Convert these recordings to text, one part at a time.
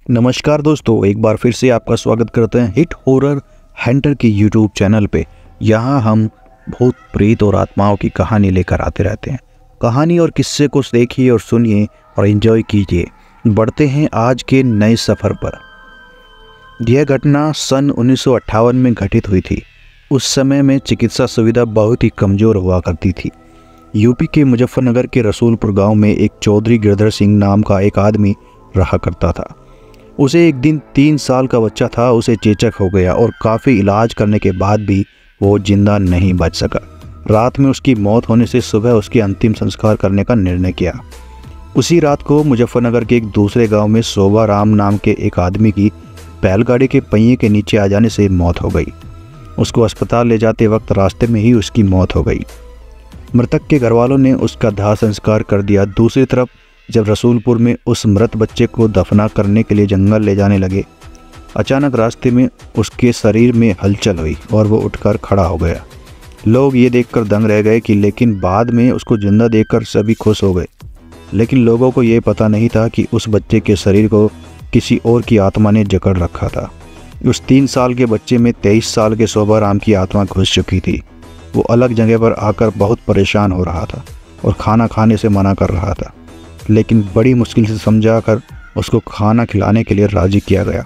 नमस्कार दोस्तों, एक बार फिर से आपका स्वागत करते हैं हिट हॉरर हंटर की यूट्यूब चैनल पे। यहाँ हम भूत प्रेत और आत्माओं की कहानी लेकर आते रहते हैं। कहानी और किस्से को देखिए और सुनिए और एंजॉय कीजिए। बढ़ते हैं आज के नए सफ़र पर। यह घटना सन 1958 में घटित हुई थी। उस समय में चिकित्सा सुविधा बहुत ही कमज़ोर हुआ करती थी। यूपी के मुजफ्फरनगर के रसूलपुर गांव में एक चौधरी गिरधर सिंह नाम का एक आदमी रहा करता था। उसे एक दिन 3 साल का बच्चा था, उसे चेचक हो गया और काफ़ी इलाज करने के बाद भी वो जिंदा नहीं बच सका। रात में उसकी मौत होने से सुबह उसके अंतिम संस्कार करने का निर्णय किया। उसी रात को मुजफ्फरनगर के एक दूसरे गांव में शोभा राम नाम के एक आदमी की बैलगाड़ी के पहिए के नीचे आ जाने से मौत हो गई। उसको अस्पताल ले जाते वक्त रास्ते में ही उसकी मौत हो गई। मृतक के घरवालों ने उसका दाह संस्कार कर दिया। दूसरी तरफ जब रसूलपुर में उस मृत बच्चे को दफना करने के लिए जंगल ले जाने लगे, अचानक रास्ते में उसके शरीर में हलचल हुई और वो उठकर खड़ा हो गया। लोग ये देखकर दंग रह गए लेकिन बाद में उसको जिंदा देखकर सभी खुश हो गए। लेकिन लोगों को ये पता नहीं था कि उस बच्चे के शरीर को किसी और की आत्मा ने जकड़ रखा था। उस 3 साल के बच्चे में 23 साल के शोभा राम की आत्मा घुस चुकी थी। वो अलग जगह पर आकर बहुत परेशान हो रहा था और खाना खाने से मना कर रहा था, लेकिन बड़ी मुश्किल से समझाकर उसको खाना खिलाने के लिए राज़ी किया गया।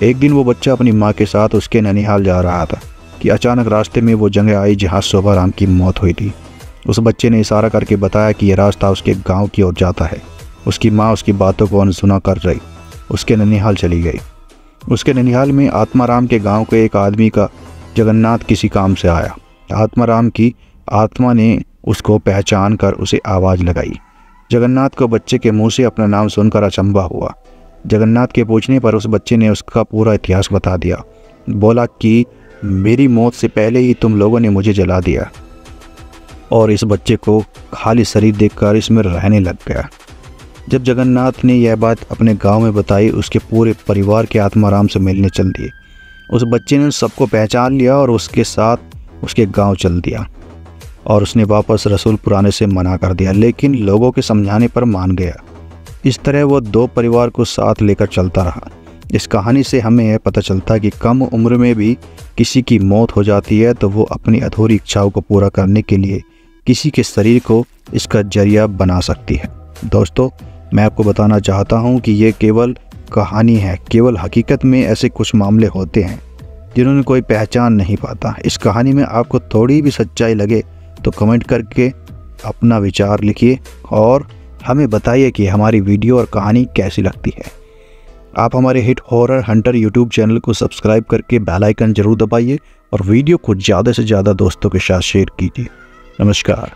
एक दिन वो बच्चा अपनी माँ के साथ उसके ननिहाल जा रहा था कि अचानक रास्ते में वो जगह आई जहाँ शोभा राम की मौत हुई थी। उस बच्चे ने इशारा करके बताया कि यह रास्ता उसके गांव की ओर जाता है। उसकी माँ उसकी बातों को अनसुना कर रही उसके ननिहाल चली गई। उसके ननिहाल में आत्माराम के गाँव के एक आदमी का जगन्नाथ किसी काम से आया। आत्माराम की आत्मा ने उसको पहचान कर उसे आवाज़ लगाई। जगन्नाथ को बच्चे के मुंह से अपना नाम सुनकर अचंभा हुआ। जगन्नाथ के पूछने पर उस बच्चे ने उसका पूरा इतिहास बता दिया। बोला कि मेरी मौत से पहले ही तुम लोगों ने मुझे जला दिया, और इस बच्चे को खाली शरीर देखकर इसमें रहने लग गया। जब जगन्नाथ ने यह बात अपने गांव में बताई, उसके पूरे परिवार के आत्माराम से मिलने चल दिए। उस बच्चे ने सबको पहचान लिया और उसके साथ उसके गाँव चल दिया और उसने वापस रसूलपुर आने से मना कर दिया, लेकिन लोगों के समझाने पर मान गया। इस तरह वो 2 परिवार को साथ लेकर चलता रहा। इस कहानी से हमें यह पता चलता कि कम उम्र में भी किसी की मौत हो जाती है तो वो अपनी अधूरी इच्छाओं को पूरा करने के लिए किसी के शरीर को इसका जरिया बना सकती है। दोस्तों, मैं आपको बताना चाहता हूँ कि ये केवल कहानी है। केवल हकीकत में ऐसे कुछ मामले होते हैं जिन्होंने कोई पहचान नहीं पाता। इस कहानी में आपको थोड़ी भी सच्चाई लगे तो कमेंट करके अपना विचार लिखिए और हमें बताइए कि हमारी वीडियो और कहानी कैसी लगती है। आप हमारे hit horror Hunter YouTube channel को सब्सक्राइब करके बेल आइकन जरूर दबाइए और वीडियो को ज़्यादा से ज़्यादा दोस्तों के साथ शेयर कीजिए। नमस्कार।